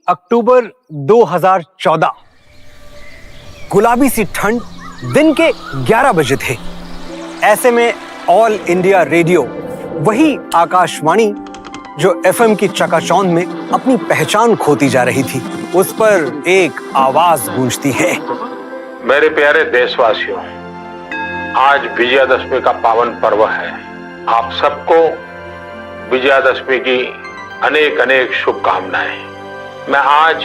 अक्टूबर 2014। गुलाबी सी ठंड, दिन के 11 बजे थे। ऐसे में ऑल इंडिया रेडियो, वही आकाशवाणी जो एफएम की चकाचौंध में अपनी पहचान खोती जा रही थी, उस पर एक आवाज गूंजती है। मेरे प्यारे देशवासियों, आज विजयादशमी का पावन पर्व है। आप सबको विजयादशमी की अनेक अनेक शुभकामनाएं। मैं आज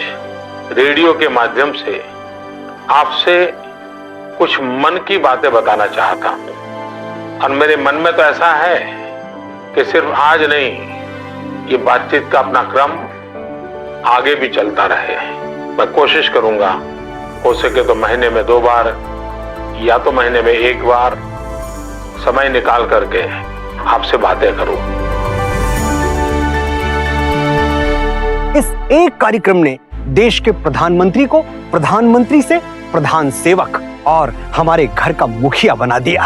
रेडियो के माध्यम से आपसे कुछ मन की बातें बताना चाहता हूं, और मेरे मन में तो ऐसा है कि सिर्फ आज नहीं, ये बातचीत का अपना क्रम आगे भी चलता रहे। मैं कोशिश करूंगा, हो सके तो महीने में 2 बार या तो महीने में 1 बार समय निकाल करके आपसे बातें करूं। इस एक कार्यक्रम ने देश के प्रधानमंत्री को प्रधानमंत्री से प्रधान सेवक और हमारे घर का मुखिया बना दिया।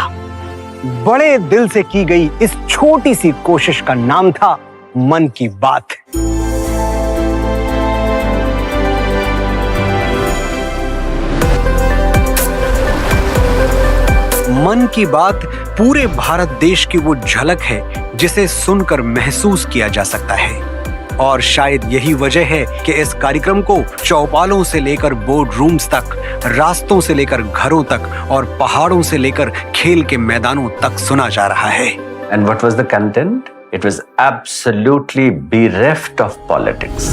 बड़े दिल से की गई इस छोटी सी कोशिश का नाम था मन की बात। मन की बात पूरे भारत देश की वो झलक है जिसे सुनकर महसूस किया जा सकता है, और शायद यही वजह है कि इस कार्यक्रम को चौपालों से लेकर बोर्ड रूम्स तक, रास्तों से लेकर घरों तक और पहाड़ों से लेकर खेल के मैदानों तक सुना जा रहा है। And what was the content? It was absolutely bereft of politics.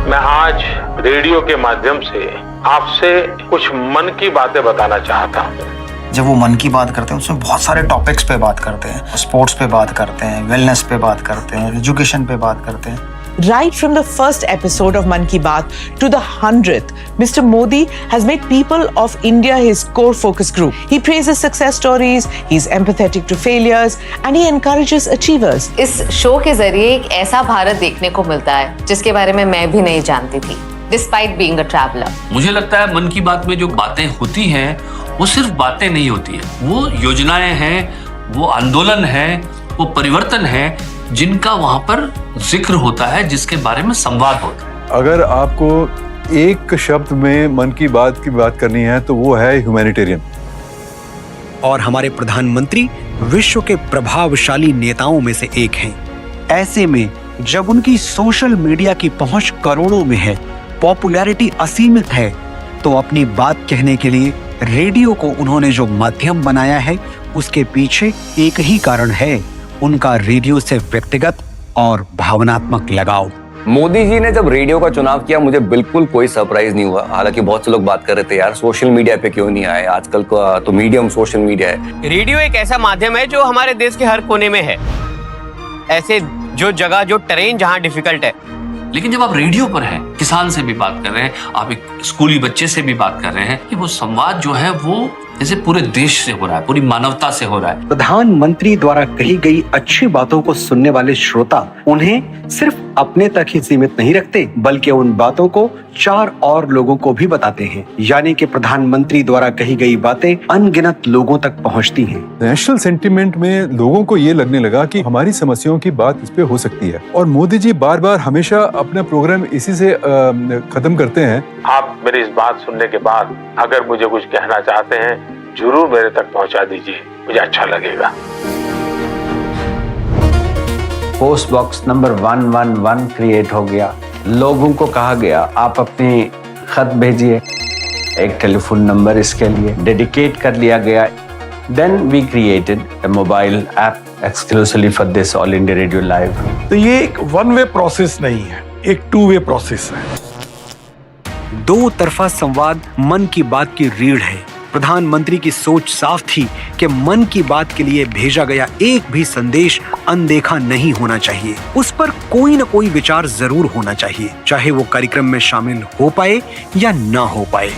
मैं आज रेडियो के माध्यम से आपसे कुछ मन की बातें बताना चाहता हूँ। जब वो मन की बात करते हैं उसमें बहुत सारे टॉपिक्स पे बात करते हैं, स्पोर्ट्स पे बात करते हैं, वेलनेस पे बात करते हैं, एजुकेशन पे बात करते हैं। Right from the first episode of Mann Ki Baat to the 100th, Mr. Modi has made people of India his core focus group. He praises success stories, he's empathetic to failures, and he encourages achievers. इस show के जरिए एक ऐसा भारत देखने को मिलता है जिसके बारे में मैं भी नहीं जानती थी, डिस्पाइट बीइंग अ ट्रैवलर। मुझे लगता है मन की बात में जो बातें होती हैं वो सिर्फ बातें नहीं होती है, वो योजनाएं हैं, वो आंदोलन है, वो परिवर्तन है जिनका वहां पर जिक्र होता है, जिसके बारे में संवाद होता है। अगर आपको एक शब्द में मन की बात करनी है तो वो है ह्यूमैनिटेरियन। और हमारे प्रधानमंत्री विश्व के प्रभावशाली नेताओं में से एक हैं। ऐसे में जब उनकी सोशल मीडिया की पहुंच करोड़ों में है, पॉपुलैरिटी असीमित है, तो अपनी बात कहने के लिए रेडियो को उन्होंने जो माध्यम बनाया है, उसके पीछे एक ही कारण है, उनका रेडियो से व्यक्तिगत और भावनात्मक लगाव। मोदी जी ने जब रेडियो का चुनाव किया, मुझे बिल्कुल कोई सरप्राइज नहीं हुआ। हालांकि बहुत से लोग बात कर रहे थे, यार सोशल मीडिया पे क्यों नहीं आए, आजकल का तो मीडियम सोशल मीडिया है। रेडियो एक ऐसा माध्यम है जो हमारे देश के हर कोने में है, ऐसे जो जगह, जो टेरेन जहाँ डिफिकल्ट है। लेकिन जब आप रेडियो पर हैं, किसान से भी बात कर रहे हैं, आप एक स्कूली बच्चे से भी बात कर रहे हैं, कि वो संवाद जो है वो जैसे पूरे देश से हो रहा है, पूरी मानवता से हो रहा है। प्रधानमंत्री द्वारा कही गई अच्छी बातों को सुनने वाले श्रोता उन्हें सिर्फ अपने तक ही सीमित नहीं रखते, बल्कि उन बातों को 4 और लोगों को भी बताते हैं। यानी कि प्रधानमंत्री द्वारा कही गई बातें अनगिनत लोगों तक पहुंचती हैं। नेशनल सेंटिमेंट में लोगों को ये लगने लगा कि हमारी समस्याओं की बात इस पे हो सकती है, और मोदी जी बार बार हमेशा अपना प्रोग्राम इसी से खत्म करते हैं। आप मेरी इस बात सुनने के बाद अगर मुझे कुछ कहना चाहते हैं, जरूर मेरे तक पहुंचा दीजिए, मुझे अच्छा लगेगा। पोस्ट बॉक्स नंबर 111 क्रिएट हो गया। लोगों को कहा गया आप अपनी खत भेजिए, एक टेलीफोन नंबर इसके लिए डेडिकेट कर लिया गया। Then we created a mobile app exclusively for this all India radio live. तो ये एक 1 वे प्रोसेस नहीं है, एक 2 वे प्रोसेस है। 2 तरफा संवाद मन की बात की रीढ़ है। प्रधानमंत्री की सोच साफ थी कि मन की बात के लिए भेजा गया एक भी संदेश अनदेखा नहीं होना चाहिए। उस पर कोई न कोई विचार जरूर होना चाहिए, चाहे वो कार्यक्रम में शामिल हो पाए या ना हो पाए।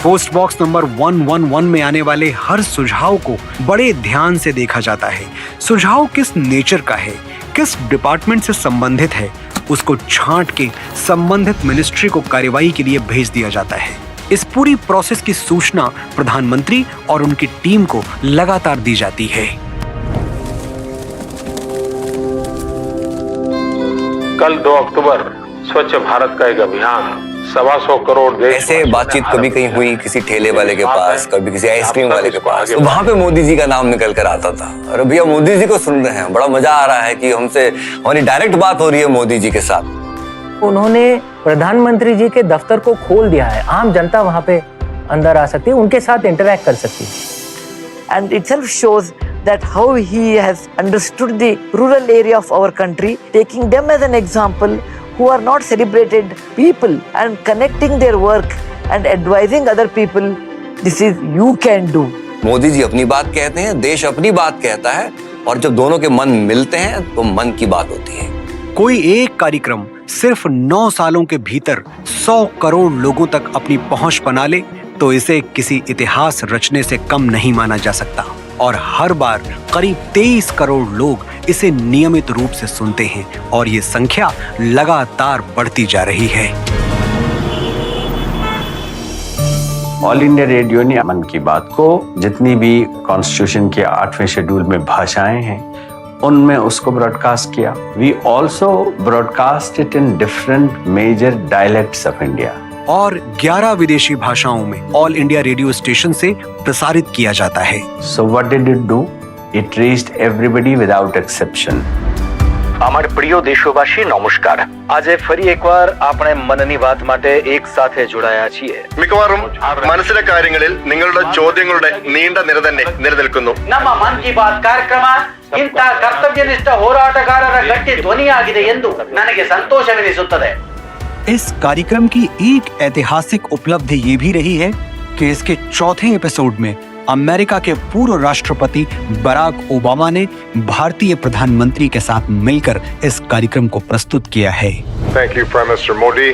पोस्ट बॉक्स नंबर 111 में आने वाले हर सुझाव को बड़े ध्यान से देखा जाता है। सुझाव किस नेचर का है, किस डिपार्टमेंट से संबंधित है, उसको छांट के संबंधित मिनिस्ट्री को कार्यवाही के लिए भेज दिया जाता है। इस पूरी प्रोसेस की सूचना प्रधानमंत्री और उनकी टीम को लगातार दी जाती है। कल 2 अक्टूबर स्वच्छ भारत का एक अभियान 125 करोड़ देश ऐसे बातचीत कभी कहीं हुई किसी ठेले वाले के पास, कभी किसी आइसक्रीम वाले के पास, तो वहां पे मोदी जी का नाम निकल कर आता था। अरे भैया मोदी जी को सुन रहे हैं, बड़ा मजा आ रहा है कि हमसे हमारी डायरेक्ट बात हो रही है मोदी जी के साथ। उन्होंने प्रधानमंत्री जी के दफ्तर को खोल दिया है, आम जनता वहां पे अंदर आ सकती है, उनके साथ इंटरैक्ट कर सकती है। And itself shows that how he has understood the rural area of our country, taking them as an example, who are not celebrated people, and connecting their work and advising other people, this is you can do. Modi ji अपनी बात कहते हैं, देश अपनी बात कहता है, और जब दोनों के मन मिलते हैं तो मन की बात होती है। कोई एक कार्यक्रम सिर्फ 9 सालों के भीतर 100 करोड़ लोगों तक अपनी पहुंच बना ले तो इसे किसी इतिहास रचने से कम नहीं माना जा सकता। और हर बार करीब 23 करोड़ लोग इसे नियमित रूप से सुनते हैं और ये संख्या लगातार बढ़ती जा रही है। ऑल इंडिया रेडियो ने मन की बात को जितनी भी कॉन्स्टिट्यूशन के 8वें शेड्यूल में भाषाएं हैं उनमें उसको ब्रॉडकास्ट किया। We also broadcast it in different major dialects of India. और 11 विदेशी भाषाओं में ऑल इंडिया रेडियो स्टेशन से प्रसारित किया जाता है। So what did it do? It reached everybody without exception. আমার প্রিয় દેશવાસી નમસ્કાર। આજે ફરી એકવાર આપણે મનની વાત માટે એક સાથે જોડાયા છીએ। മിക്കവാറും മനസ്സിലെ കാര്യങ്ങളിൽ നിങ്ങളുടെ ചോദ്യങ്ങളുടെ നീണ്ട നിര തന്നെ നിലനിൽക്കുന്നു। ನಮ್ಮ ಮನ್ ಕಿ ಬಾತ್ ಕಾರ್ಯಕ್ರಮ ಇಂಥ ಕರ್ತವ್ಯನಿಷ್ಠ ಹೋರಾಟಗಾರರ ಗಟ್ಟಿ ಧ್ವನಿಯಾಗಿದೆ ಎಂದು ನನಗೆ ಸಂತೋಷವೆನಿಸುತ್ತದೆ। इस कार्यक्रम की एक ऐतिहासिक उपलब्धि ये भी रही है कि इसके 4थे एपिसोड में अमेरिका के पूर्व राष्ट्रपति बराक ओबामा ने भारतीय प्रधानमंत्री के साथ मिलकर इस कार्यक्रम को प्रस्तुत किया है। Thank you, Prime Minister Modi.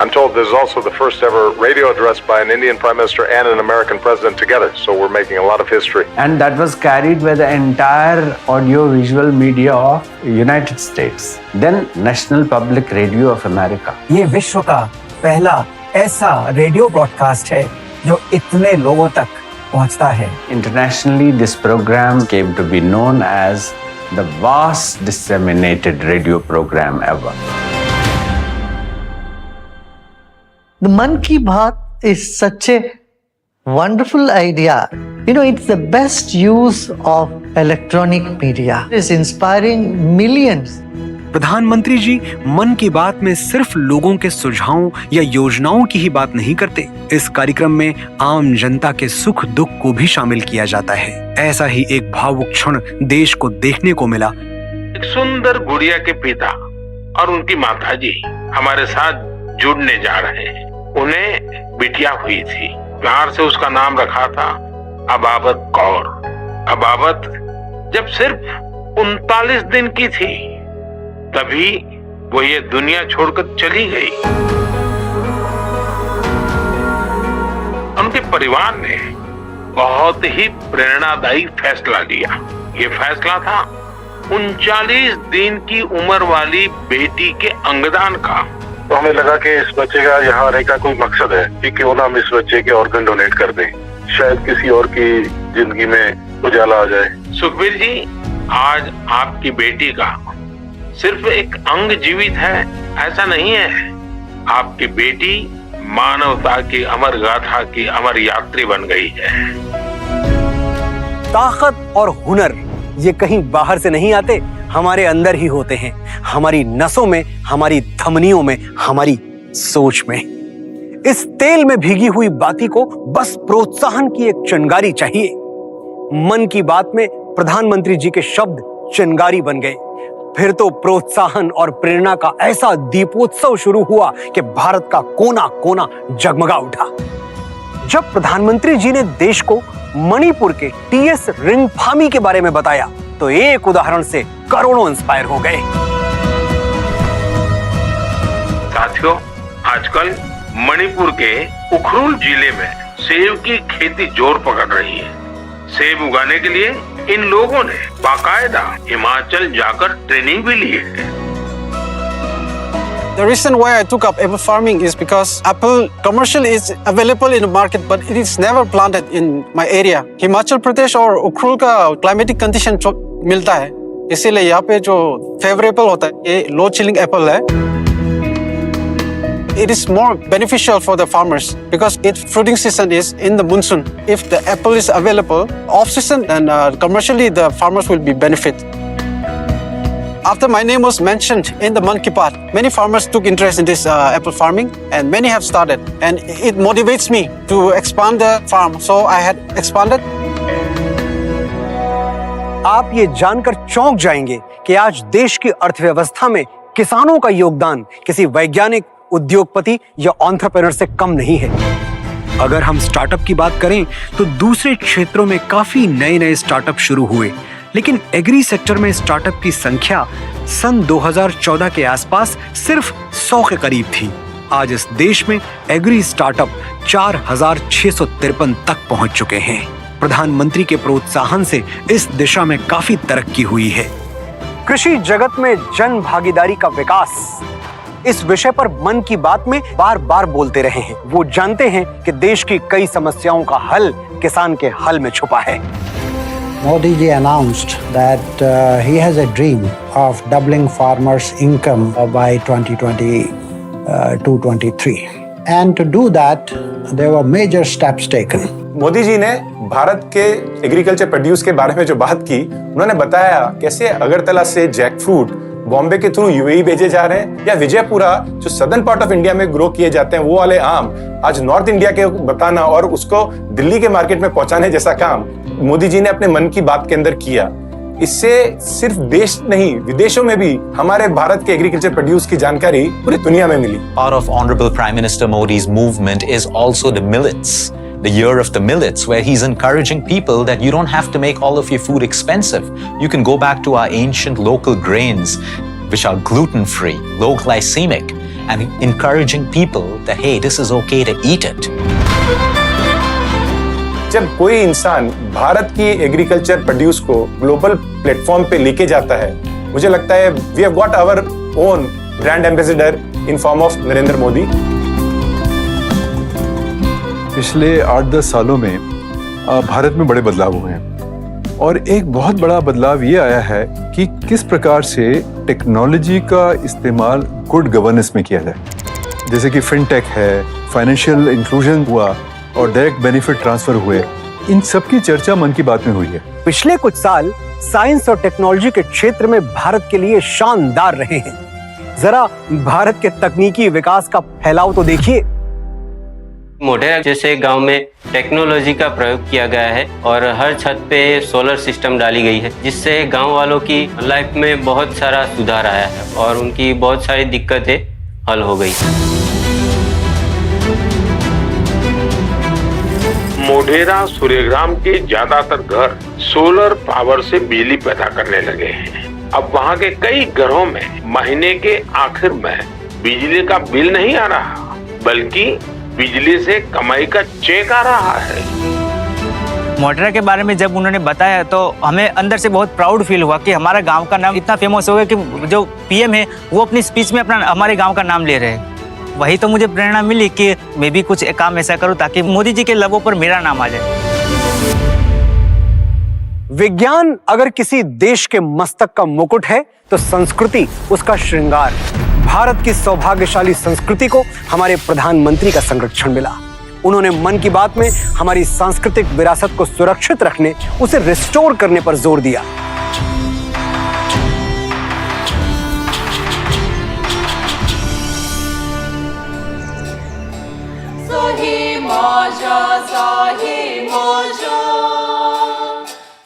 I'm told this is also the first ever radio address by an Indian Prime Minister and an American President together, so we're making a lot of history. And that was carried by the entire audio-visual media of United States, then National Public Radio of America. ये विश्व का पहला ऐसा radio broadcast है जो इतने लोगों तक पहुंचता है। Internationally, this program came to be known as the vast disseminated radio program ever. The Man Ki Baat is such a wonderful idea. You know, it's the best use of electronic media. It's inspiring millions. प्रधानमंत्री जी मन की बात में सिर्फ लोगों के सुझावों या योजनाओं की ही बात नहीं करते। इस कार्यक्रम में आम जनता के सुख दुख को भी शामिल किया जाता है। ऐसा ही एक भावुक क्षण देश को देखने को मिला। एक सुंदर गुड़िया के पिता और उनकी माताजी हमारे साथ जुड़ने जा रहे हैं। उन्हें बिटिया हुई थी, प्यार से उसका नाम रखा था अबाबत कौर। अबाबत जब सिर्फ 39 दिन की थी तभी वो ये दुनिया छोड़कर चली गई। उनके परिवार ने बहुत ही प्रेरणादायी फैसला लिया। ये फैसला था 39 दिन की उम्र वाली बेटी के अंगदान का। तो हमें लगा कि इस बच्चे का यहाँ आने का कोई मकसद है कि क्यों ना हम इस बच्चे के ऑर्गन डोनेट कर दें, शायद किसी और की जिंदगी में उजाला आ जाए। सुखबीर जी, आज आपकी बेटी का सिर्फ एक अंग जीवित है ऐसा नहीं है। आपकी बेटी मानवता की अमर गाथा की अमर यात्री बन गई है। ताकत और हुनर ये कहीं बाहर से नहीं आते, हमारे अंदर ही होते हैं, हमारी नसों में, हमारी धमनियों में, हमारी सोच में। इस तेल में भीगी हुई बाती को बस प्रोत्साहन की एक चिंगारी चाहिए। मन की बात में प्रधानमंत्री जी के शब्द चिंगारी बन गए। फिर तो प्रोत्साहन और प्रेरणा का ऐसा दीपोत्सव शुरू हुआ कि भारत का कोना कोना जगमगा उठा। जब प्रधानमंत्री जी ने देश को मणिपुर के टीएस रिंगफामी के बारे में बताया तो एक उदाहरण से करोड़ों इंस्पायर हो गए। साथियों, आजकल मणिपुर के उखरुल जिले में सेब की खेती जोर पकड़ रही है। सेब उगाने के लिए इन लोगों ने बाकायदा हिमाचल जाकर ट्रेनिंग भी ली है। The reason why I took up apple farming is because apple commercial is available in the market, but it is never planted in my area. Himachal Pradesh और उखरुल का क्लाइमेटिक कंडीशन मिलता है, इसीलिए यहाँ पे जो फेवरेबल होता है ये लो चिलिंग एप्पल है. It is more beneficial for the farmers because its fruiting season is in the monsoon. If the apple is available off season, then commercially the farmers will be benefit. After my name was mentioned in the Mann Ki Baat, many farmers took interest in this apple farming and many have started. And it motivates me to expand the farm. So I had expanded. आप ये जानकर चौंक जाएंगे कि आज देश की अर्थव्यवस्था में किसानों का योगदान किसी वैज्ञानिक, उद्योगपति या एंटरप्रेन्योर से कम नहीं है. अगर हम स्टार्टअप की बात करें तो दूसरे क्षेत्रों में काफी नए स्टार्टअप शुरू हुए, लेकिन एग्री सेक्टर में स्टार्टअप की संख्या सन 2014 के आसपास सिर्फ 100 के करीब थी. आज इस देश में एग्री स्टार्टअप 4,653 तक पहुंच चुके हैं. प्रधानमंत्री के प्रोत्साहन से इस दिशा में काफी तरक्की हुई है. कृषि जगत में जन भागीदारी का विकास, इस विषय पर मन की बात में बार बार बोलते रहे हैं. वो जानते हैं कि देश की कई समस्याओं का हल किसान के हल में छुपा है. Modi ji announced that he has a dream of doubling farmers' income by 2022-23. And to do that, there were major steps taken. Modi ji ने भारत के एग्रीकल्चर प्रोड्यूस के बारे में जो बात की, उन्होंने बताया कैसे अगरतला से जैक फ्रूट बॉम्बे के थ्रू यूएई भेजे जा रहे हैं, या विजयपुरा जो सदर्न पार्ट ऑफ इंडिया में ग्रो किए जाते हैं वो वाले आम आज नॉर्थ इंडिया के बताना और उसको दिल्ली के मार्केट में पहुंचाने जैसा काम मोदी जी ने अपने मन की बात के अंदर किया. इससे सिर्फ देश नहीं, विदेशों में भी हमारे भारत के एग्रीकल्चर प्रोड्यूस की जानकारी पूरी दुनिया में मिली. Part of Honorable Prime Minister Modi's movement is also the millets. The year of the millets, where he's encouraging people that you don't have to make all of your food expensive. You can go back to our ancient local grains, which are gluten-free, low glycemic, and encouraging people that, hey, this is okay to eat it. जब कोई इंसान भारत की agriculture produce को global platform पे लेके जाता है, मुझे लगता है we have got our own brand ambassador in form of Narendra Modi. पिछले 8-10 सालों में भारत में बड़े बदलाव हुए हैं, और एक बहुत बड़ा बदलाव ये आया है कि किस प्रकार से टेक्नोलॉजी का इस्तेमाल गुड गवर्नेंस में किया जाए. जैसे कि फिनटेक है, फाइनेंशियल इंक्लूजन हुआ और डायरेक्ट बेनिफिट ट्रांसफर हुए. इन सब की चर्चा मन की बात में हुई है. पिछले कुछ साल साइंस और टेक्नोलॉजी के क्षेत्र में भारत के लिए शानदार रहे हैं. जरा भारत के तकनीकी विकास का फैलाव तो देखिए. मोढेरा जैसे गांव में टेक्नोलॉजी का प्रयोग किया गया है और हर छत पे सोलर सिस्टम डाली गई है, जिससे गांव वालों की लाइफ में बहुत सारा सुधार आया है और उनकी बहुत सारी दिक्कतें हल हो गई. मोढेरा सूर्यग्राम के ज्यादातर घर सोलर पावर से बिजली पैदा करने लगे हैं. अब वहाँ के कई घरों में महीने के आखिर में बिजली का बिल नहीं आ रहा, बल्कि बिजली से कमाई का चेक आ रहा है. मोढेरा के बारे में जब उन्होंने बताया तो हमें अंदर से बहुत प्राउड फील हुआ कि हमारा गांव का नाम इतना फेमस हो गया कि जो पीएम है वो अपनी स्पीच में अपना हमारे गांव का नाम ले रहे हैं. वही तो मुझे प्रेरणा मिली कि मैं भी कुछ काम ऐसा करूं ताकि मोदी जी के लबों पर मेरा नाम आ जाए. विज्ञान अगर किसी देश के मस्तक का मुकुट है तो संस्कृति उसका श्रृंगार. भारत की सौभाग्यशाली संस्कृति को हमारे प्रधानमंत्री का संरक्षण मिला. उन्होंने मन की बात में हमारी सांस्कृतिक विरासत को सुरक्षित रखने, उसे रिस्टोर करने पर जोर दिया.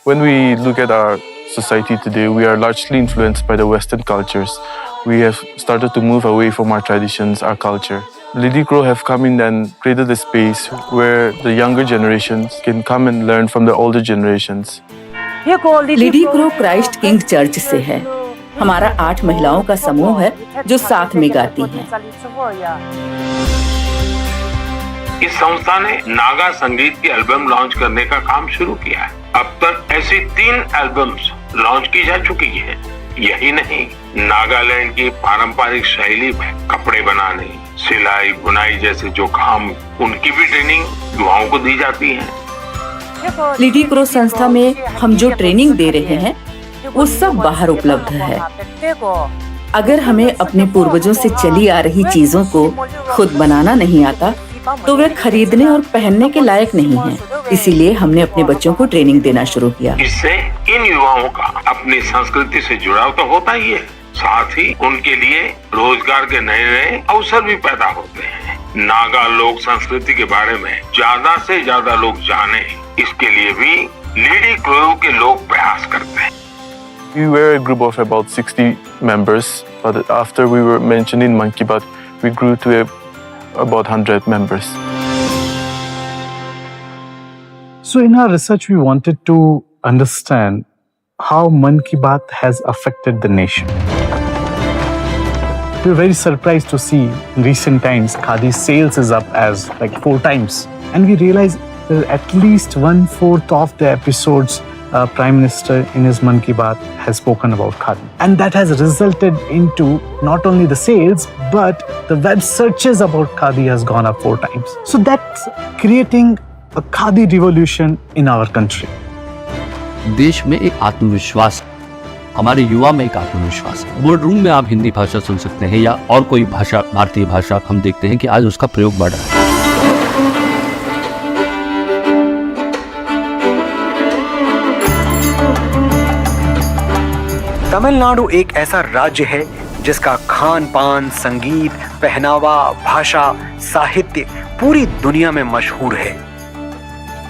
When we look at our society today, we are largely influenced by the Western cultures. We have started to move away from our traditions, our culture. Lidicro have come in and created a space where the younger generations can come and learn from the older generations. लिडिक्रो Christ King Church से है. हमारा 8 महिलाओं का समूह है जो साथ में गाती हैं. इस संस्था ने नागा संगीत की एल्बम लॉन्च करने का काम शुरू किया है. अब तक ऐसी 3 एल्बम्स लॉन्च की जा चुकी है. यही नहीं, नागालैंड की पारंपरिक शैली में कपड़े बनाने, सिलाई, बुनाई जैसे जो काम, उनकी भी ट्रेनिंग युवाओं को दी जाती है. लिडिक्रो संस्था में हम जो ट्रेनिंग दे रहे हैं वो सब बाहर उपलब्ध है। अगर हमें अपने पूर्वजों से चली आ रही चीजों को खुद बनाना नहीं आता तो वे खरीदने और पहनने के लायक नहीं हैं। इसीलिए हमने अपने बच्चों को ट्रेनिंग देना शुरू किया। इससे इन युवाओं का अपनी संस्कृति से जुड़ाव तो होता ही है, साथ ही उनके लिए रोजगार के नए नए अवसर भी पैदा होते हैं। नागा लोक संस्कृति के बारे में ज्यादा से ज्यादा लोग जाने, इसके लिए भी लीडी क्रोव के लोग प्रयास करते हैं। We were a group of about 60 members, but after we were mentioned in Mann Ki Baat, we grew to about 100 members. So in our research, we wanted to understand how Mann Ki Baat has affected the nation. We were very surprised to see in recent times Khadi sales is up as like 4 times, and we realized that at least 1/4 of the episodes Prime Minister in his Mann Ki Baat has spoken about Khadi, and that has resulted into not only the sales but the web searches about Khadi has gone up 4 times. So that's creating a Khadi revolution in our country. देश में एक आत्मविश्वास, हमारे युवा में एक आत्मविश्वास है। बोर्ड रूम में आप हिंदी भाषा सुन सकते हैं या और कोई भाषा, भारतीय भाषा, हम देखते हैं कि आज उसका प्रयोग बढ़ रहा है। तमिलनाडु एक ऐसा राज्य है जिसका खान पान, संगीत, पहनावा, भाषा, साहित्य पूरी दुनिया में मशहूर है।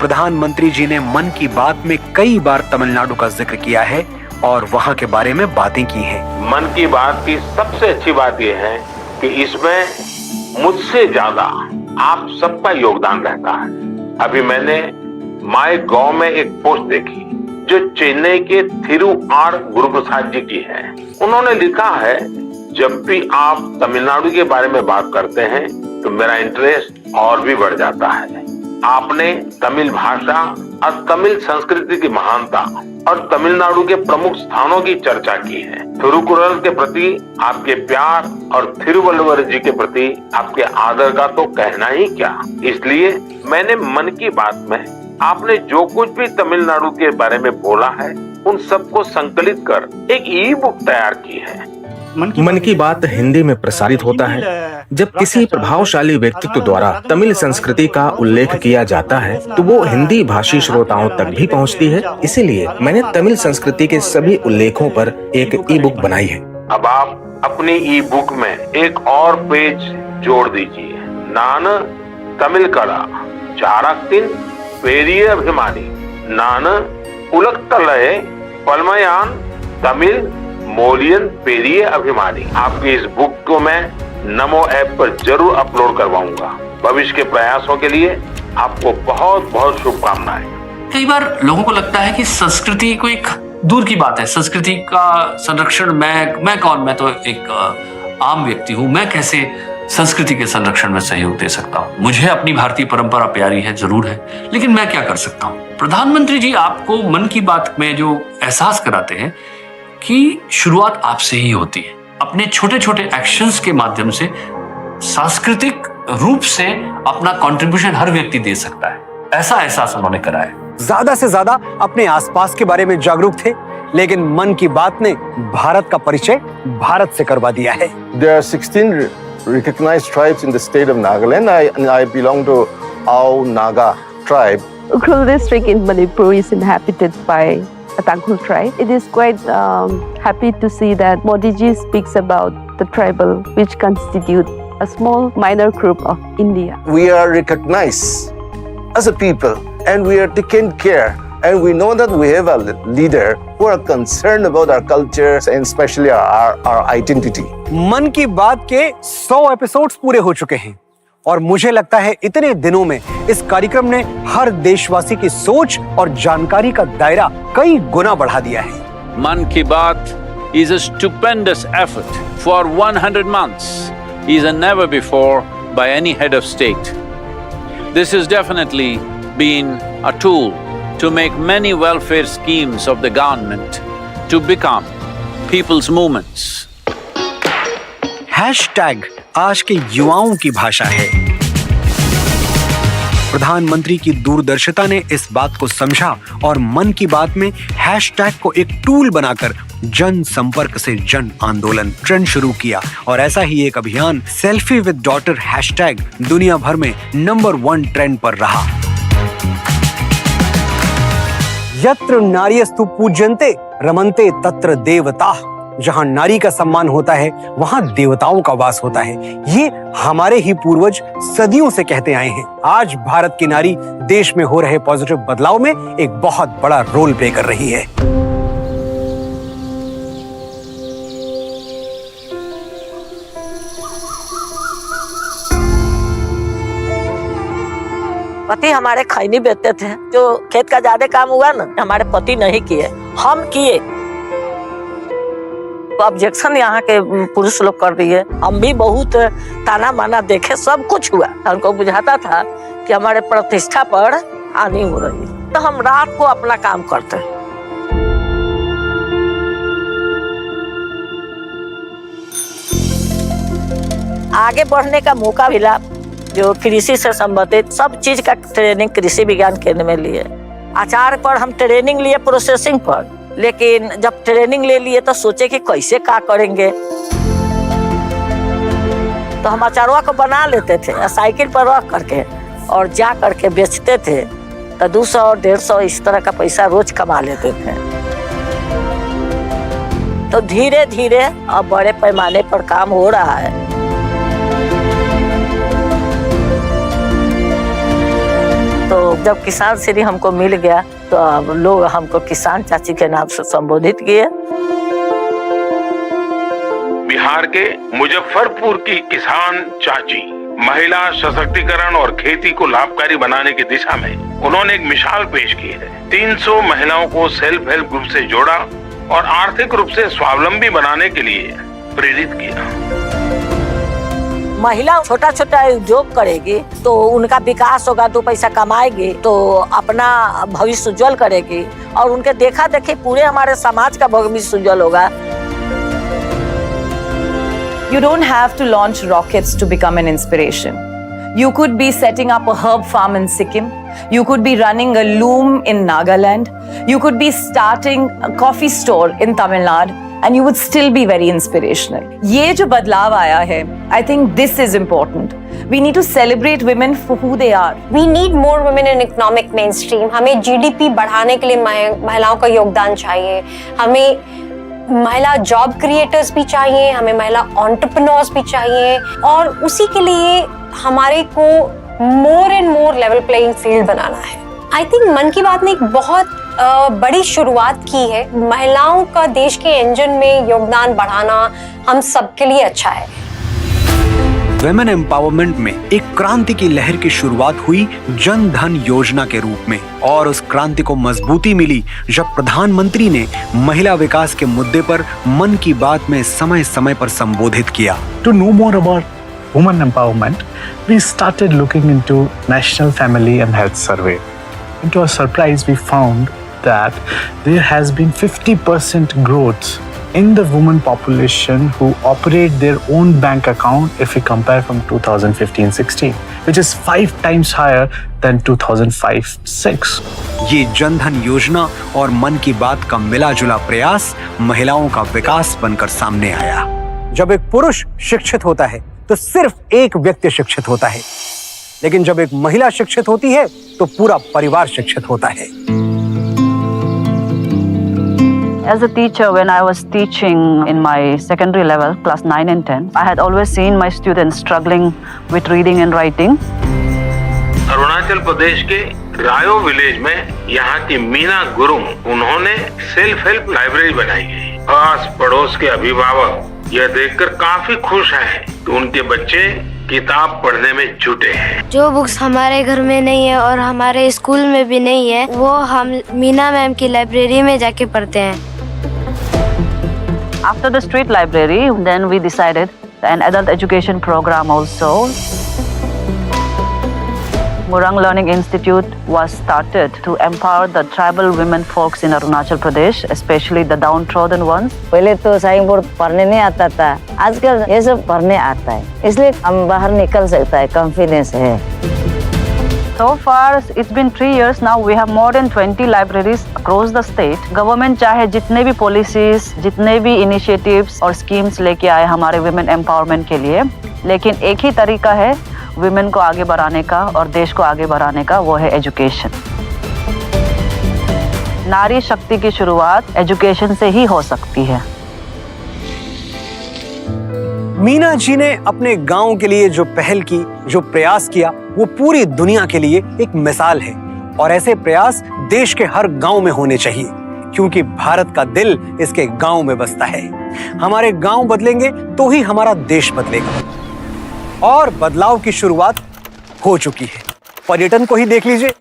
प्रधानमंत्री जी ने मन की बात में कई बार तमिलनाडु का जिक्र किया है और वहां के बारे में बातें की हैं। मन की बात की सबसे अच्छी बात यह है कि इसमें मुझसे ज्यादा आप सबका योगदान रहता है। अभी मैंने माय गॉव में एक पोस्ट देखी जो चेन्नई के थिरु आर गुरुप्रसाद जी की है। उन्होंने लिखा है, जब भी आप तमिलनाडु के बारे में बात करते हैं तो मेरा इंटरेस्ट और भी बढ़ जाता है। आपने तमिल भाषा और तमिल संस्कृति की महानता और तमिलनाडु के प्रमुख स्थानों की चर्चा की है। थिरुकुरल के प्रति आपके प्यार और थिरुवल्लुवर जी के प्रति आपके आदर का तो कहना ही क्या। इसलिए मैंने मन की बात में आपने जो कुछ भी तमिलनाडु के बारे में बोला है उन सबको संकलित कर एक ई बुक तैयार की है। मन की बात हिंदी में प्रसारित होता है। जब किसी प्रभावशाली व्यक्तित्व द्वारा तमिल संस्कृति का उल्लेख किया जाता है तो वो हिंदी भाषी श्रोताओं तक भी पहुंचती है। इसीलिए मैंने तमिल संस्कृति के सभी उल्लेखों पर एक ई बुक बनाई है। अब आप अपनी ई बुक में एक और पेज जोड़ दीजिए। नान तमिल कला चारक्तिन पेरिय अभिमानी नान उलक्तलय पलमयान तमिल मोलियन पेरिय अभिमानी। आपकी इस बुक को मैं नमो ऐप पर जरूर अपलोड करवाऊंगा। भविष्य के प्रयासों के लिए आपको बहुत बहुत शुभकामनाएं। कई बार लोगों को लगता है कि संस्कृति को एक दूर की बात है। संस्कृति का संरक्षण मैं कौन, मैं तो एक आम व्यक्ति हूँ, मैं कैसे संस्कृति के संरक्षण में सहयोग दे सकता हूँ। मुझे अपनी भारतीय परंपरा प्यारी है, जरूर है, लेकिन मैं क्या कर सकता हूँ। प्रधानमंत्री जी आपको मन की बात में जो एहसास कराते हैं कि शुरुआत आपसे ही होती है। अपने छोटे छोटे एक्शंस के माध्यम से सांस्कृतिक रूप से अपना कंट्रीब्यूशन हर व्यक्ति दे सकता है, ऐसा एहसास उन्होंने कराया। ज्यादा से ज्यादा अपने आसपास के बारे में जागरूक थे, लेकिन मन की बात ने भारत का परिचय भारत से करवा दिया है। There are 16 recognized tribes in the state of Nagaland. I belong to Ao Naga tribe. Ukhrul district in Manipur is inhabited by a Tangkhul tribe. It is quite happy to see that Modi ji speaks about the tribal, which constitute a small minor group of India. We are recognized as a people and we are taken care, and we know that we have a leader who are concerned about our culture and especially our identity. मन की बात के 100 episodes पूरे हो चुके हैं और मुझे लगता है इतने दिनों में इस कार्यक्रम ने हर देशवासी की सोच और जानकारी का दायरा कई गुना बढ़ा दिया है। मन की बात is a stupendous effort for 100 months, is a never before by any head of state. This has definitely been a tool to make many welfare schemes of the government to become people's movements. Hashtag आज के युवाओं की भाषा है। प्रधानमंत्री की दूरदर्शिता ने इस बात को समझा और मन की बात में हैशटैग को एक टूल बनाकर जन संपर्क से जन आंदोलन ट्रेंड शुरू किया और ऐसा ही एक अभियान सेल्फी विद डॉटर हैशटैग दुनिया भर में नंबर 1 ट्रेंड पर रहा। यत्र नार्यस्तु पूज्यन्ते रमन्ते तत्र देवताः। जहां नारी का सम्मान होता है वहां देवताओं का वास होता है। ये हमारे ही पूर्वज सदियों से कहते आए हैं। आज भारत की नारी देश में हो रहे पॉजिटिव बदलाव में एक बहुत बड़ा रोल प्ले कर रही है। पति हमारे खैनी बेचते थे, जो खेत का ज्यादा काम हुआ ना हमारे पति नहीं किए, हम किए। ऑब्जेक्शन यहाँ के पुरुष लोग कर दिए, हम भी बहुत ताना माना देखे, सब कुछ हुआ। हमको बुझाता था कि हमारे प्रतिष्ठा पर हानि हो रही है, तो हम रात को अपना काम करते। आगे बढ़ने का मौका मिला, जो कृषि से संबंधित सब चीज का ट्रेनिंग कृषि विज्ञान केंद्र में लिए। आचार पर हम ट्रेनिंग लिए, प्रोसेसिंग पर, लेकिन जब ट्रेनिंग ले लिए तो सोचे कि कैसे क्या करेंगे, तो हम अचारवा को बना लेते थे साइकिल पर रख करके और जा करके बेचते थे, तो 200-150 इस तरह का पैसा रोज कमा लेते थे। तो धीरे धीरे अब बड़े पैमाने पर काम हो रहा है। तो जब किसान श्री हमको मिल गया तो अब लोग हमको किसान चाची के नाम से संबोधित किए। बिहार के मुजफ्फरपुर की किसान चाची महिला सशक्तिकरण और खेती को लाभकारी बनाने की दिशा में उन्होंने एक मिसाल पेश की है। 300 महिलाओं को सेल्फ हेल्प ग्रुप से जोड़ा और आर्थिक रूप से स्वावलंबी बनाने के लिए प्रेरित किया। महिला छोटा छोटा उद्योग करेगी तो उनका विकास होगा, 2 पैसा कमाएगी तो अपना भविष्य उज्जवल करेगी और उनके देखा देखी पूरे हमारे समाज का भविष्य उज्जवल होगा। You don't have to launch rockets to become an inspiration. You could be setting up a herb farm in Sikkim. You could be running a loom in Nagaland. You could be starting a coffee store in Tamil Nadu. And you would still be very inspirational. ये जो बदलाव आया है, I think this is important. We need to celebrate women for who they are. We need more women in economic mainstream. हमें GDP बढ़ाने के लिए महिलाओं का योगदान चाहिए। हमें महिला जॉब क्रिएटर्स भी चाहिए, हमें महिला एंटरप्रेन्योर्स भी चाहिए और उसी के लिए हमारे को more and more level playing field बनाना है। आई थिंक मन की बात ने एक बहुत बड़ी शुरुआत की है। महिलाओं का देश के इंजन में योगदान बढ़ाना हम सबके लिए अच्छा है। वुमेन एम्पावरमेंट में एक क्रांति की लहर की शुरुआत हुई जन धन योजना के रूप में और उस क्रांति को मजबूती मिली जब प्रधानमंत्री ने महिला विकास के मुद्दे पर मन की बात में समय समय पर संबोधित किया। To know more about women empowerment, we started looking into National Family and Health Survey. And to our surprise, we found that there has been 50% growth in the women population who operate their own bank account if we compare from 2015-16, which is 5 times higher than 2005-6. ये जनधन योजना और मन की बात का मिला जुला प्रयास महिलाओं का विकास बनकर सामने आया। जब एक पुरुष शिक्षित होता है तो सिर्फ एक व्यक्ति शिक्षित होता है, लेकिन जब एक महिला शिक्षित होती है तो पूरा परिवार शिक्षित होता है। As a teacher, when I was teaching in my secondary level, class 9 and 10, I had always seen my students struggling with reading and writing. Arunachal Pradesh के रायो विलेज में यहाँ की मीना गुरुंग, उन्होंने सेल्फ हेल्प लाइब्रेरी बनाई है। आस पड़ोस के अभिभावक यह देखकर काफी खुश हैं कि उनके बच्चे किताब पढ़ने में जुटे हैं। जो बुक्स हमारे घर में नहीं है और हमारे स्कूल में भी नहीं है, वो हम मीना मैम की लाइब्रेरी में जाके पढ़ते हैं। After the street library, then we decided an adult education program also. Murang Learning Institute was started to empower the tribal women folks in Arunachal Pradesh, especially the downtrodden ones. पहले तो sign board पढ़ने नहीं आता था, आजकल ये सब पढ़ने आता है, इसलिए हम बाहर निकल सकता है, कॉन्फिडेंस है। So far, it's been 3 years now. We have more than 20 libraries across the state. Government चाहे जितने भी policies, जितने भी initiatives और schemes लेके आए हमारे women empowerment के लिए, लेकिन एक ही तरीका है women को आगे बढ़ाने का और देश को आगे बढ़ाने का, वो है education. नारी शक्ति की शुरुआत education से ही हो सकती है. मीना जी ने अपने गांव के लिए जो पहल की, जो प्रयास किया, वो पूरी दुनिया के लिए एक मिसाल है और ऐसे प्रयास देश के हर गांव में होने चाहिए क्योंकि भारत का दिल इसके गांव में बसता है। हमारे गांव बदलेंगे तो ही हमारा देश बदलेगा और बदलाव की शुरुआत हो चुकी है। पर्यटन को ही देख लीजिए।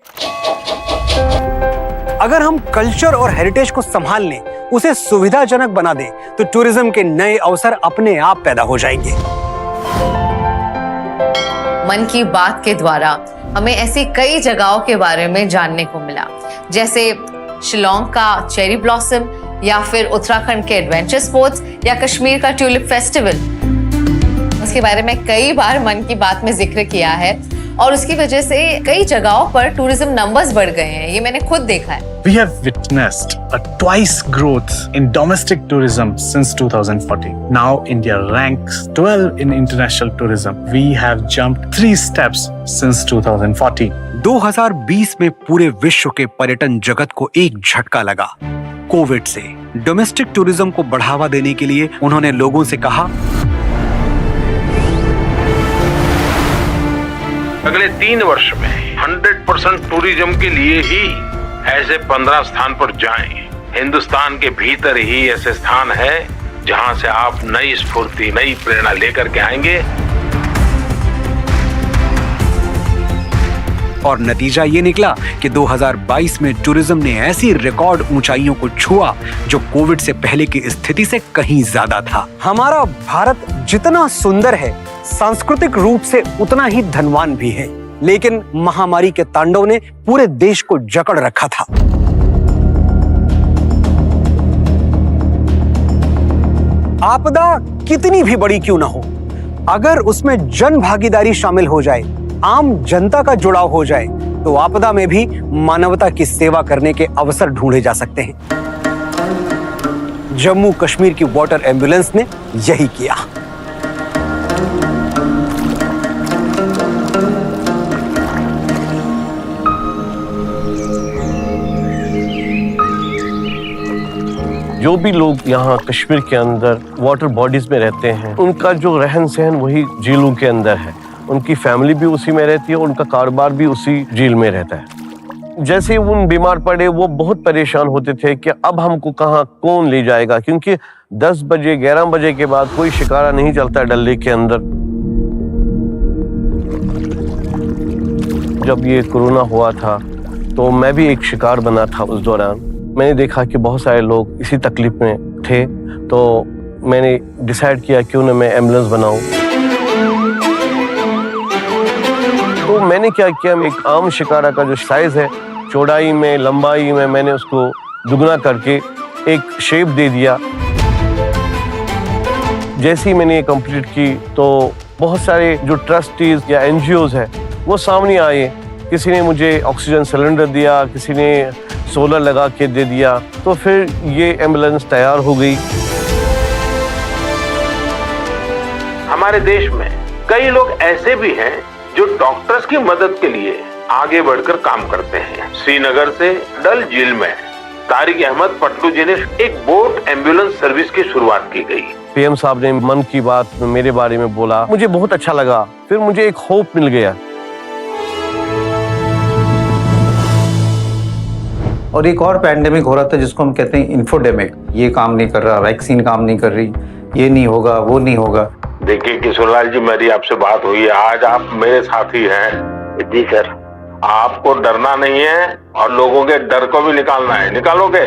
अगर हम कल्चर और हेरिटेज को संभाल लें, उसे सुविधाजनक बना दें, तो टूरिज्म के नए अवसर अपने आप पैदा हो जाएंगे। मन की बात के द्वारा हमें ऐसी कई जगहों के बारे में जानने को मिला, जैसे शिलोंग का चेरी ब्लॉसम या फिर उत्तराखंड के एडवेंचर स्पोर्ट्स या कश्मीर का ट्यूलिप फेस्टिवल। उसके बारे में कई बार मन की बात में जिक्र किया है और उसकी वजह से कई जगहों पर टूरिज्म नंबर्स बढ़ गए हैं, ये मैंने खुद देखा है। We have witnessed a twice growth in domestic tourism since 2014. Now India ranks 12 in international tourism. We have jumped 3 steps since 2014. 2020 में पूरे विश्व के पर्यटन जगत को एक झटका लगा कोविड से। डोमेस्टिक टूरिज्म को बढ़ावा देने के लिए उन्होंने लोगों से कहा, अगले 3 वर्ष में 100% टूरिज्म के लिए ही ऐसे 15 स्थान पर जाएं। हिंदुस्तान के भीतर ही ऐसे स्थान है जहां से आप नई स्फूर्ति, नई प्रेरणा लेकर के आएंगे। और नतीजा ये निकला कि 2022 में टूरिज्म ने ऐसी रिकॉर्ड ऊंचाइयों को छुआ जो कोविड से पहले की स्थिति से कहीं ज्यादा था। हमारा भारत जितना सुंदर है, सांस्कृतिक रूप से उतना ही धनवान भी है, लेकिन महामारी के तांडव ने पूरे देश को जकड़ रखा था। आपदा कितनी भी बड़ी क्यों ना हो, अगर उसमें जन भागीदारी शामिल हो जाए, आम जनता का जुड़ाव हो जाए, तो आपदा में भी मानवता की सेवा करने के अवसर ढूंढे जा सकते हैं। जम्मू कश्मीर की वाटर एम्बुलेंस ने यही किया। जो भी लोग यहाँ कश्मीर के अंदर वाटर बॉडीज में रहते हैं, उनका जो रहन सहन वही झीलों के अंदर है। उनकी फैमिली भी उसी में रहती है, उनका कारोबार भी उसी झील में रहता है। जैसे वो बीमार पड़े, वो बहुत परेशान होते थे कि अब हमको कहाँ कौन ले जाएगा, क्योंकि 10 बजे 11 बजे के बाद कोई शिकारा नहीं चलता डल लेक के अंदर। जब ये कोरोना हुआ था तो मैं भी एक शिकार बना था। उस दौरान मैंने देखा कि बहुत सारे लोग इसी तकलीफ में थे, तो मैंने डिसाइड किया क्यों ना मैं एम्बुलेंस बनाऊं। तो मैंने क्या किया, एक आम शिकारा का जो साइज है, चौड़ाई में लंबाई में, मैंने उसको दुगना करके एक शेप दे दिया। जैसे ही मैंने ये कंप्लीट की तो बहुत सारे जो ट्रस्टीज या एनजीओज है वो सामने आए। किसी ने मुझे ऑक्सीजन सिलेंडर दिया, किसी ने सोलर लगा के दे दिया, तो फिर ये एम्बुलेंस तैयार हो गई। हमारे देश में कई लोग ऐसे भी हैं जो डॉक्टर्स की मदद के लिए आगे बढ़कर काम करते हैं। श्रीनगर से डल झील में तारिक अहमद पट्टू जी ने एक बोट एम्बुलेंस सर्विस की शुरुआत की गई। पीएम साहब ने मन की बात में मेरे बारे में बोला, मुझे बहुत अच्छा लगा। फिर मुझे एक होप मिल गया। और एक और पैंडेमिक हो रहा था जिसको हम कहते हैं इन्फोडेमिक। ये काम नहीं कर रहा, वैक्सीन काम नहीं कर रही, ये नहीं होगा, वो नहीं होगा। देखिए किशोरलाल जी, मेरी आपसे बात हुई है, आज आप मेरे साथी हैं। जी सर। आपको डरना नहीं है और लोगों के डर को भी निकालना है। निकालोगे?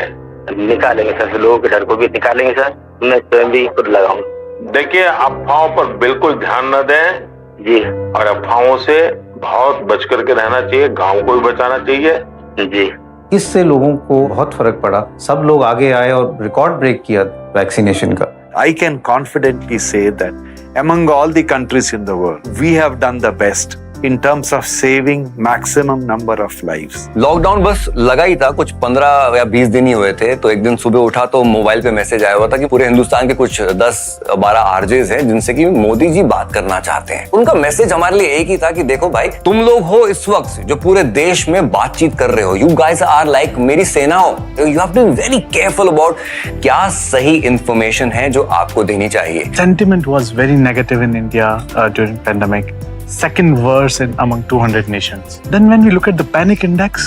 निकालेंगे सर, लोगों के डर को भी निकालेंगे सर। मैं स्वयं भी खुद लगाऊंगा। देखिए, अफवाहों पर बिल्कुल ध्यान न दें जी, और अफवाहों से बहुत बच करके रहना चाहिए। गाँव को भी बचाना चाहिए जी। इससे लोगों को बहुत फर्क पड़ा, सब लोग आगे आए और रिकॉर्ड ब्रेक किया वैक्सीनेशन का। I can confidently say that among all the countries in the world, we have done the best in terms of saving maximum number of lives. Lockdown बस लगा ही था, कुछ 15 या 20 दिन ही हुए थे, तो एक दिन सुबह उठा तो मोबाइल पे मैसेज आया हुआ था कि पूरे हिंदुस्तान के कुछ 10-12 आरजेस हैं जिनसे कि मोदी जी बात करना चाहते हैं। उनका मैसेज हमारे लिए एक ही था कि देखो भाई, तुम लोग हो इस वक्त जो पूरे देश में बातचीत कर रहे हो, यू गाइस आर लाइक मेरी सेना हो, you have to be very careful about क्या सही इंफॉर्मेशन है जो आपको देनी चाहिए। Sentiment was very negative in India during pandemic. Second worst among 200 nations. Then when we look at the panic index,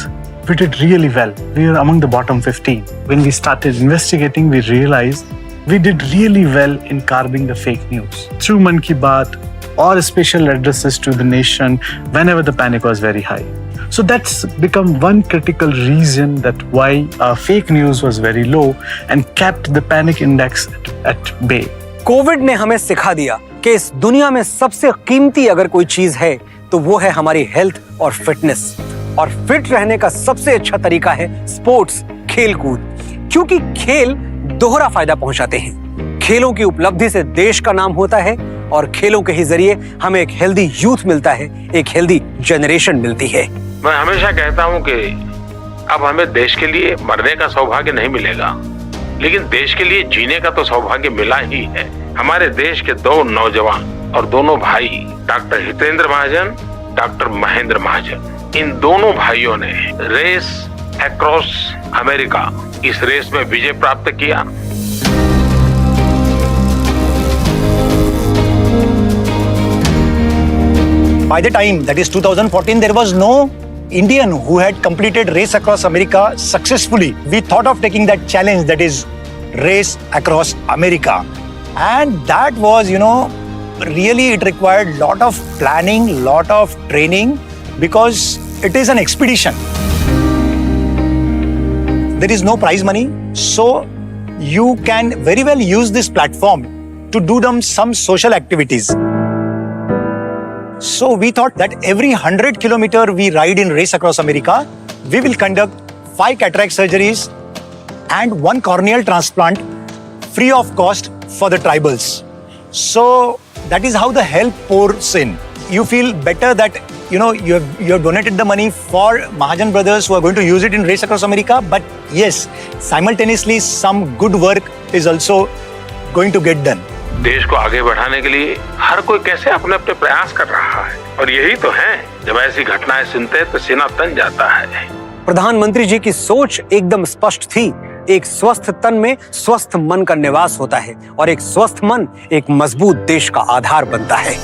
we did really well. We were among the bottom 15. When we started investigating, we realized we did really well in curbing the fake news. Through Mann Ki Baat or special addresses to the nation whenever the panic was very high. So that's become one critical reason that why fake news was very low and kept the panic index at bay. Covid ने हमें सिखा दिया कि इस दुनिया में सबसे कीमती अगर कोई चीज है तो वो है हमारी हेल्थ और फिटनेस। और फिट रहने का सबसे अच्छा तरीका है स्पोर्ट्स, खेलकूद, क्योंकि खेल दोहरा फायदा पहुंचाते हैं। खेलों की उपलब्धि से देश का नाम होता है और खेलों के ही जरिए हमें एक हेल्दी यूथ मिलता है, एक हेल्दी जनरेशन मिलती है। मैं हमेशा कहता हूं कि अब हमें देश के लिए मरने का सौभाग्य नहीं मिलेगा, लेकिन देश के लिए जीने का तो सौभाग्य मिला ही है। हमारे देश के 2 नौजवान और दोनों भाई डॉक्टर हितेंद्र महाजन, डॉक्टर महेंद्र महाजन, इन दोनों भाइयों ने रेस अक्रॉस अमेरिका, इस रेस में विजय प्राप्त किया। By the time, that is 2014, there was no Indian who had completed race across America successfully. We thought of taking that challenge, that is race across America. And that was, really it required lot of planning, lot of training, because it is an expedition. There is no prize money, so you can very well use this platform to do some social activities. So we thought that every 100 kilometer we ride in race across America, we will conduct 5 cataract surgeries and 1 corneal transplant free of cost for the tribals. So that is how the help pours in. You feel better that you have donated the money for Mahajan brothers who are going to use it in race across America, but yes, simultaneously some good work is also going to get done. देश को आगे बढ़ाने के लिए हर कोई कैसे अपने अपने प्रयास कर रहा है, और यही तो है, जब ऐसी घटनाएं सुनते हैं तो सीना तन जाता है। प्रधानमंत्री जी की सोच एकदम स्पष्ट थी। एक स्वस्थ तन में स्वस्थ मन का निवास होता है और एक स्वस्थ मन एक मजबूत देश का आधार बनता है।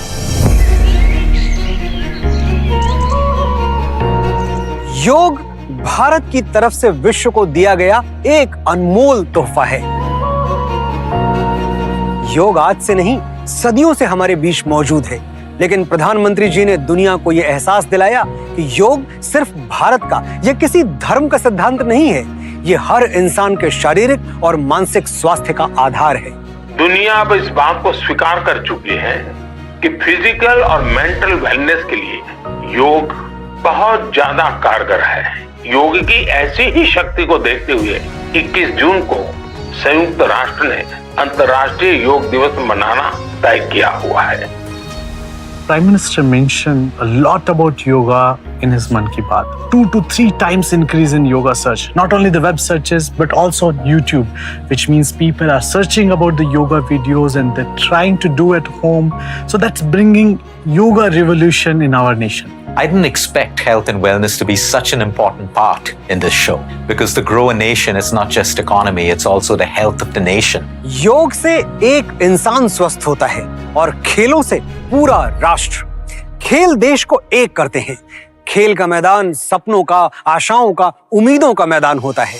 योग भारत की तरफ से विश्व को दिया गया एक अनमोल तोहफा है। योग आज से नहीं, सदियों से हमारे बीच मौजूद है, लेकिन प्रधानमंत्री जी ने दुनिया को यह एहसास दिलाया कि योग सिर्फ भारत का या किसी धर्म का सिद्धांत नहीं है, ये हर इंसान के शारीरिक और मानसिक स्वास्थ्य का आधार है। दुनिया अब इस बात को स्वीकार कर चुकी है कि फिजिकल और मेंटल वेलनेस के लिए योग बहुत ज्यादा कारगर है। योग की ऐसी ही शक्ति को देखते हुए 21 जून को संयुक्त राष्ट्र ने अंतर्राष्ट्रीय योग दिवस मनाना तय किया हुआ है। Prime Minister mentioned a lot about yoga in his Mann Ki Baat. 2 to 3 times increase in yoga search. Not only the web searches, but also on YouTube, which means people are searching about the yoga videos and they're trying to do at home. So that's bringing yoga revolution in our nation. I didn't expect health and wellness to be such an important part in this show, because to grow a nation is not just economy, it's also the health of the nation. योग से एक इंसान स्वस्थ होता है और खेलों से पूरा राष्ट्र। खेल देश को एक करते हैं। खेल का मैदान सपनों का, आशाओं का, उम्मीदों का मैदान होता है।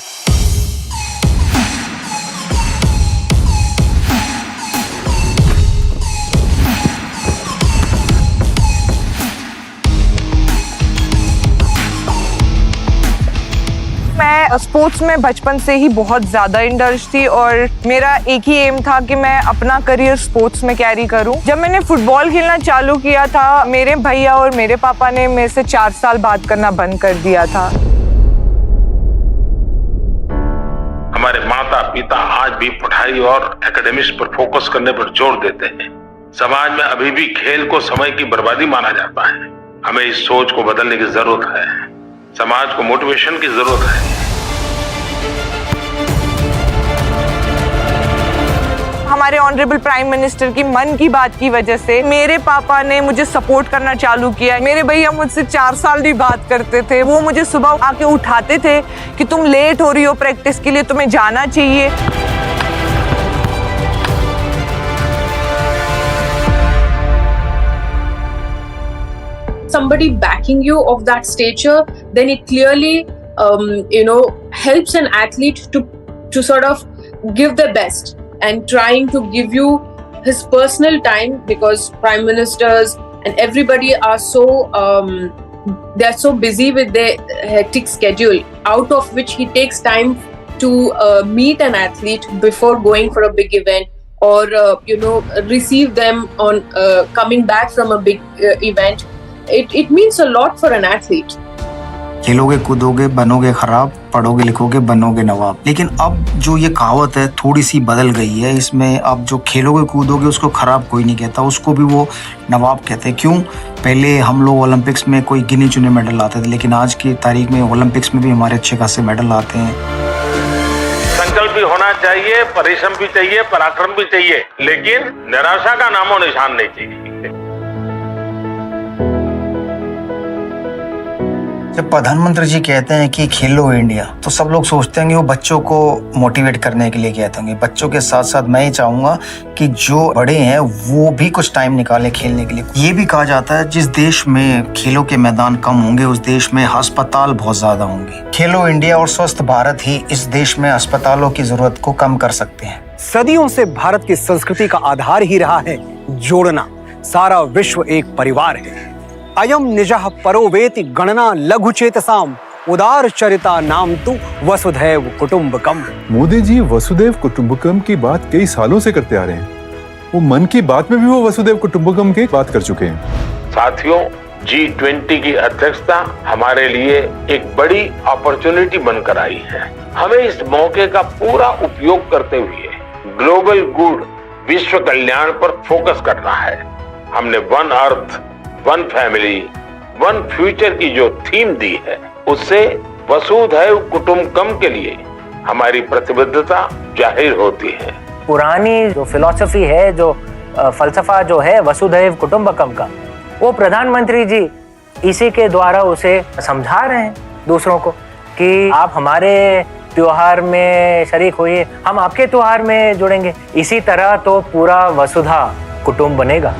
मैं स्पोर्ट्स में बचपन से ही बहुत ज़्यादा इंटरेस्ट थी और मेरा एक ही एम था कि मैं अपना करियर स्पोर्ट्स में कैरी करूं। जब मैंने फुटबॉल खेलना चालू किया था, मेरे भैया और मेरे पापा ने मेरे से 4 साल बात करना बंद कर दिया था। हमारे माता पिता आज भी पढ़ाई और एकेडमिक्स पर फोकस करने पर जोर देते हैं। समाज में अभी भी खेल को समय की बर्बादी माना जाता है। हमें इस सोच को बदलने की जरूरत है। समाज को मोटिवेशन की जरूरत है। हमारे ऑनरेबल प्राइम मिनिस्टर की मन की बात की वजह से मेरे पापा ने मुझे सपोर्ट करना चालू किया। मेरे भैया मुझसे 4 साल भी बात करते थे। वो मुझे सुबह आके उठाते थे कि तुम लेट हो रही हो प्रैक्टिस के लिए, तुम्हें जाना चाहिए। Somebody backing you of that stature, then it clearly helps an athlete to sort of give their best and trying to give you his personal time, because prime ministers and everybody are so they're so busy with their hectic schedule, out of which he takes time to meet an athlete before going for a big event, or receive them on coming back from a big event. It means a lot for an athlete. खेलोगे कूदोगे बनोगे खराब, पढ़ोगे लिखोगे बनोगे नवाब। लेकिन अब जो ये कहावत है थोड़ी सी बदल गई है। इसमें अब जो खेलोगे कूदोगे उसको खराब कोई नहीं कहता, उसको भी वो नवाब कहते हैं। क्यों? पहले हम लोग ओलंपिक्स में कोई गिने चुने मेडल लाते थे, लेकिन आज की तारीख में ओलंपिक्स में भी हमारे अच्छे खासे मेडल आते हैं। संकल्प भी होना चाहिए, परिश्रम भी चाहिए, पराक्रम भी चाहिए, लेकिन निराशा का नामो निशान नहीं चाहिए। जब प्रधानमंत्री जी कहते हैं कि खेलो इंडिया, तो सब लोग सोचते हैं कि वो बच्चों को मोटिवेट करने के लिए कहते होंगे। बच्चों के साथ साथ मैं ये चाहूंगा कि जो बड़े हैं वो भी कुछ टाइम निकालें खेलने के लिए। ये भी कहा जाता है जिस देश में खेलों के मैदान कम होंगे उस देश में अस्पताल बहुत ज्यादा होंगे। खेलो इंडिया और स्वस्थ भारत ही इस देश में अस्पतालों की जरूरत को कम कर सकते हैं। सदियों से भारत की संस्कृति का आधार ही रहा है जोड़ना। सारा विश्व एक परिवार है। अयम निजः परो वेति गणना लघु चेतसाम उदार चरिता नाम तु वसुधैव कुटुंबकम। मोदी जी वसुधैव कुटुंबकम की बात कई सालों से करते आ रहे हैं। वो मन की बात में भी वो वसुधैव कुटुंबकम की बात कर चुके हैं। साथियों, G20 की अध्यक्षता हमारे लिए एक बड़ी अपॉर्चुनिटी बनकर आई है। हमें इस मौके का पूरा उपयोग करते हुए ग्लोबल गुड, विश्व कल्याण पर फोकस करना है। हमने one earth, one family, one future की जो थीम दी है, उससे वसुधैव कुटुंबकम के लिए हमारी प्रतिबद्धता जाहिर होती है। पुरानी जो फिलॉसफी है, जो फलसफा जो है वसुधैव कुटुंबकम का, वो प्रधानमंत्री जी इसी के द्वारा उसे समझा रहे हैं दूसरों को कि आप हमारे त्योहार में शरीक होइए, हम आपके त्योहार में जुड़ेंगे। इसी तरह तो पूरा वसुधा कुटुंब बनेगा।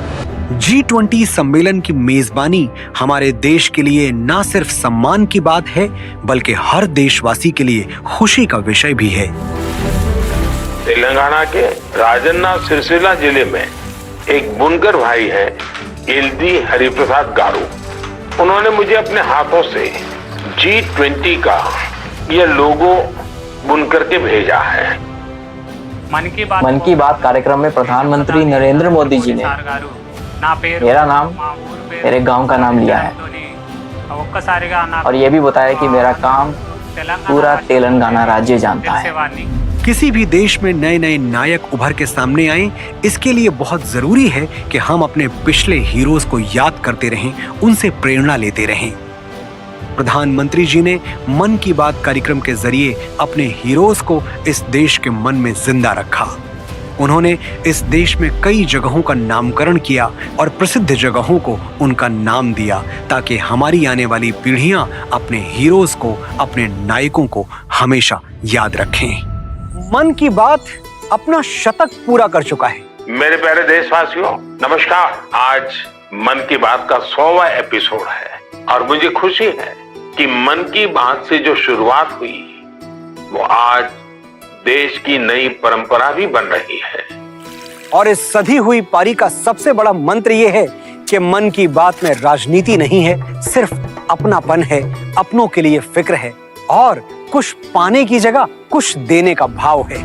G20 सम्मेलन की मेजबानी हमारे देश के लिए न सिर्फ सम्मान की बात है, बल्कि हर देशवासी के लिए खुशी का विषय भी है। तेलंगाना के राजन्ना सिरसिला जिले में एक बुनकर भाई है, एलदी हरिप्रसाद गारू। उन्होंने मुझे अपने हाथों से G20 का ये लोगो बुनकर के भेजा है। मन की बात कार्यक्रम में प्रधानमंत्री नरेंद्र मोदी जी ने मेरा नाम, मेरे गांव का नाम लिया है और ये भी बताया कि मेरा काम पूरा तेलंगाना राज्य जानता है। किसी भी देश में नए नए नायक उभर के सामने आए, इसके लिए बहुत जरूरी है कि हम अपने पिछले हीरोज को याद करते रहें, उनसे प्रेरणा लेते रहें। प्रधानमंत्री जी ने मन की बात कार्यक्रम के जरिए अपने हीरोज को इस देश के मन में जिंदा रखा। उन्होंने इस देश में कई जगहों का नामकरण किया और प्रसिद्ध जगहों को उनका नाम दिया, ताकि हमारी आने वाली पीढ़ियां अपने हीरोज को, अपने नायकों को हमेशा याद रखें। मन की बात अपना शतक पूरा कर चुका है। मेरे प्यारे देशवासियों, नमस्कार। आज मन की बात का 100वां एपिसोड है और मुझे खुशी है कि मन की बात से जो शुरुआत हुई वो आज देश की नई परंपरा भी बन रही है। और इस सधी हुई पारी का सबसे बड़ा मंत्र ये है कि मन की बात में राजनीति नहीं है, सिर्फ अपनापन है, अपनों के लिए फिक्र है और कुछ पाने की जगह कुछ देने का भाव है।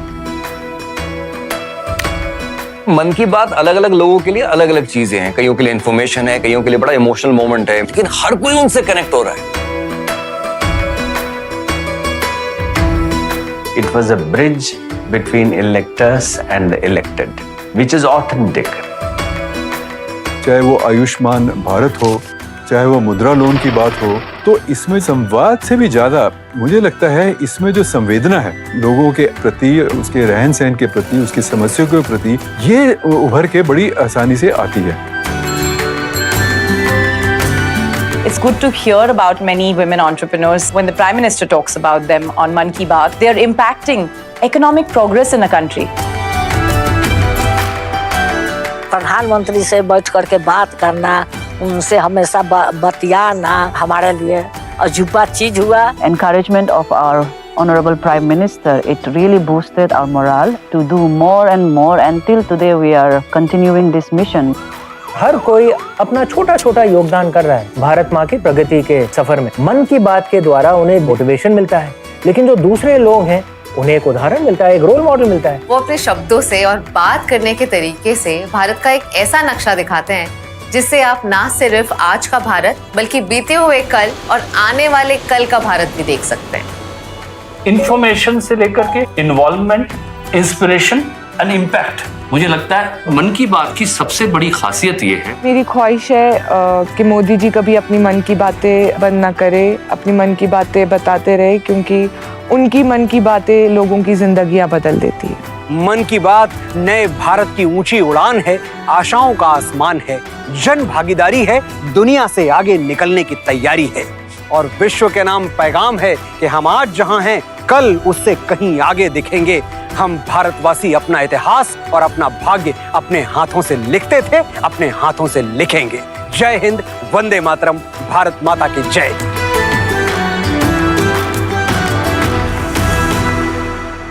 मन की बात अलग अलग लोगों के लिए अलग अलग चीजें हैं। कईयों के लिए इन्फॉर्मेशन है, कईयों के लिए बड़ा इमोशनल मोमेंट है, लेकिन हर कोई उनसे कनेक्ट हो रहा है। It was a bridge between electors and the elected, which is authentic. चाहे वो आयुष्मान भारत हो, चाहे वो मुद्रा लोन की बात हो, तो इसमें संवाद से भी ज्यादा मुझे लगता है इसमें जो संवेदना है लोगों के प्रति, उसके रहन सहन के प्रति, उसकी समस्याओं के प्रति, ये उभर के बड़ी आसानी से आती है। It's good to hear about many women entrepreneurs when the Prime Minister talks about them on Mann Ki Baat. They are impacting economic progress in the country. प्रधानमंत्री से बैठ करके बात करना, उनसे हमेशा बतियाना हमारे लिए अजूबा चीज हुआ। Encouragement of our Honorable Prime Minister, it really boosted our morale to do more and more. Until today we are continuing this mission. हर कोई अपना छोटा छोटा योगदान कर रहा है भारत माँ की प्रगति के सफर में। मन की बात के द्वारा उन्हें मोटिवेशन मिलता है, लेकिन जो दूसरे लोग हैं उन्हें एक उदाहरण मिलता है, एक रोल मॉडल मिलता है। वो अपने शब्दों से और बात करने के तरीके से भारत का एक ऐसा नक्शा दिखाते हैं जिससे आप ना सिर्फ आज का भारत बल्कि बीते हुए कल और आने वाले कल का भारत भी देख सकते हैं। इंफॉर्मेशन से लेकर के इन्वॉल्वमेंट, इंस्पिरेशन एंड इम्पैक्ट, मुझे लगता है मन की बात की सबसे बड़ी खासियत ये है। मेरी ख्वाहिश है कि मोदी जी कभी अपनी मन की बातें बंद ना करे, अपनी मन की बातें बताते रहे, क्योंकि उनकी मन की बातें लोगों की जिंदगियां बदल देती है। मन की बात नए भारत की ऊंची उड़ान है, आशाओं का आसमान है, जन भागीदारी है, दुनिया से आगे निकलने की तैयारी है और विश्व के नाम पैगाम है कि हम आज जहां हैं कल उससे कहीं आगे दिखेंगे। हम भारतवासी अपना इतिहास और अपना भाग्य अपने हाथों से लिखते थे, अपने हाथों से लिखेंगे। जय हिंद, वंदे मातरम, भारत माता की जय।